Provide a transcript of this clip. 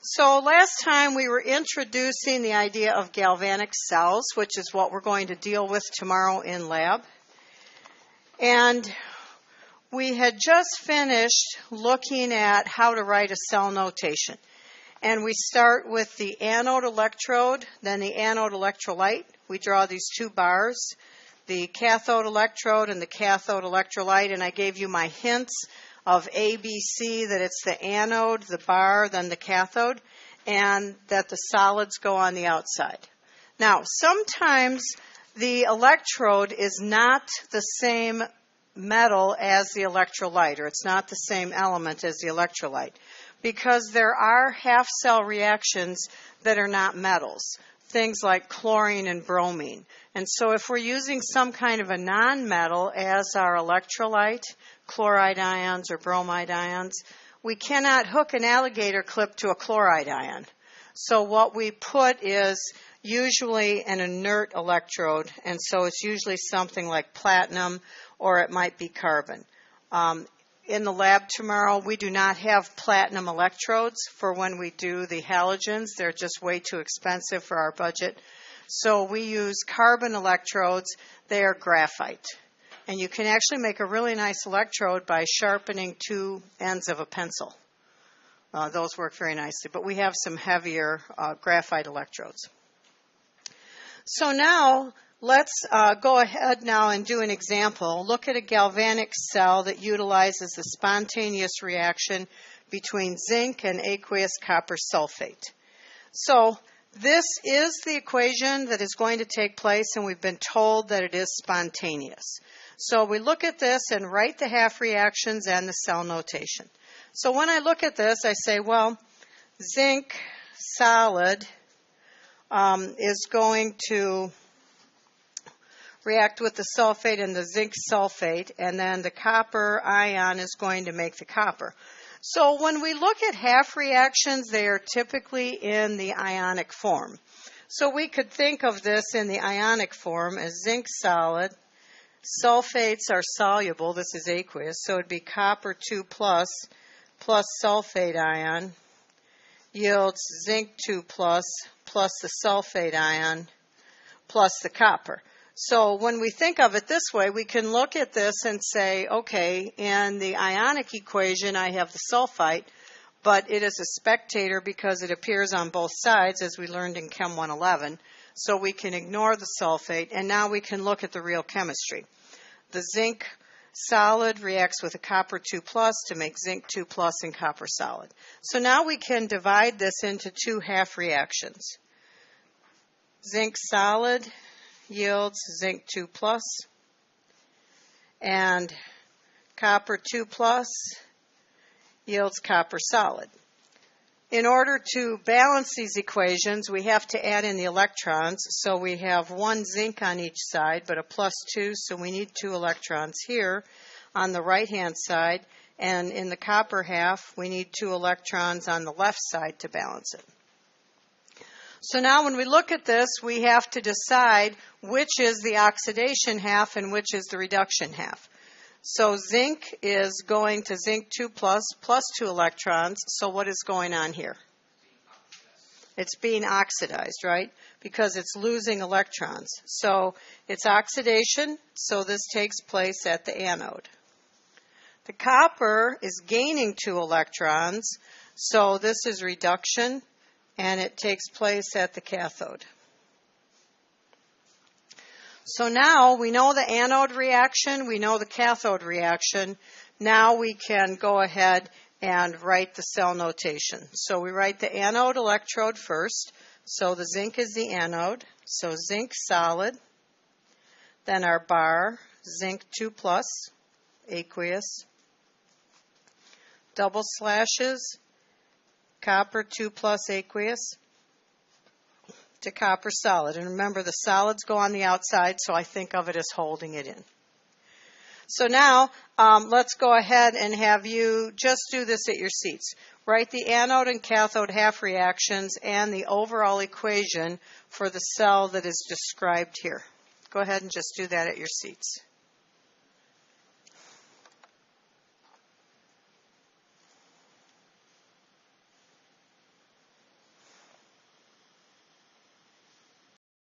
So last time we were introducing the idea of galvanic cells, which is what we're going to deal with tomorrow in lab. And we had just finished looking at how to write a cell notation. And we start with the anode electrode, then the anode electrolyte. We draw these two bars, the cathode electrode and the cathode electrolyte, and I gave you my hints of A, B, C, that it's the anode, the bar, then the cathode, and that the solids go on the outside. Now, sometimes the electrode is not the same metal as the electrolyte, or it's not the same element as the electrolyte, because there are half-cell reactions that are not metals, things like chlorine and bromine. And so if we're using some kind of a non-metal as our electrolyte, chloride ions or bromide ions, we cannot hook an alligator clip to a chloride ion. So what we put is usually an inert electrode, and so it's usually something like platinum or it might be carbon. In the lab tomorrow, we do not have platinum electrodes for when we do the halogens. They're just way too expensive for our budget. So we use carbon electrodes. They are graphite. And you can actually make a really nice electrode by sharpening two ends of a pencil. Those work very nicely. But we have some heavier graphite electrodes. So now let's go ahead now and do an example. Look at a galvanic cell that utilizes the spontaneous reaction between zinc and aqueous copper sulfate. So this is the equation that is going to take place, and we've been told that it is spontaneous. So we look at this and write the half reactions and the cell notation. So when I look at this, I say, well, zinc solid is going to react with the sulfate and the zinc sulfate, and then the copper ion is going to make the copper. So when we look at half reactions, they are typically in the ionic form. So we could think of this in the ionic form as zinc solid. Sulfates are soluble. This is aqueous, so it would be copper 2 plus sulfate ion yields zinc 2 plus the sulfate ion plus the copper. So when we think of it this way, we can look at this and say, okay, in the ionic equation I have the sulfite, but it is a spectator because it appears on both sides, as we learned in Chem 111. So we can ignore the sulfate, and now we can look at the real chemistry. The zinc solid reacts with a copper 2 plus to make zinc 2 plus and copper solid. So now we can divide this into two half reactions. Zinc solid yields zinc 2 plus, and copper 2 plus yields copper solid. In order to balance these equations, we have to add in the electrons. So we have one zinc on each side, but a plus 2, so we need 2 electrons here on the right-hand side. And in the copper half, we need 2 electrons on the left side to balance it. So now when we look at this, we have to decide which is the oxidation half and which is the reduction half. So zinc is going to zinc 2 plus 2 electrons. So what is going on here? It's being oxidized, right? Because it's losing electrons. So it's oxidation, so this takes place at the anode. The copper is gaining 2 electrons, so this is reduction, and it takes place at the cathode. So now we know the anode reaction, we know the cathode reaction. Now we can go ahead and write the cell notation. So we write the anode electrode first. So the zinc is the anode. So zinc solid. Then our bar, zinc 2 plus, aqueous. Double slashes, copper 2 plus aqueous to copper solid. And remember, the solids go on the outside, so I think of it as holding it in. So now, let's go ahead and have you just do this at your seats. Write the anode and cathode half reactions and the overall equation for the cell that is described here. Go ahead and just do that at your seats.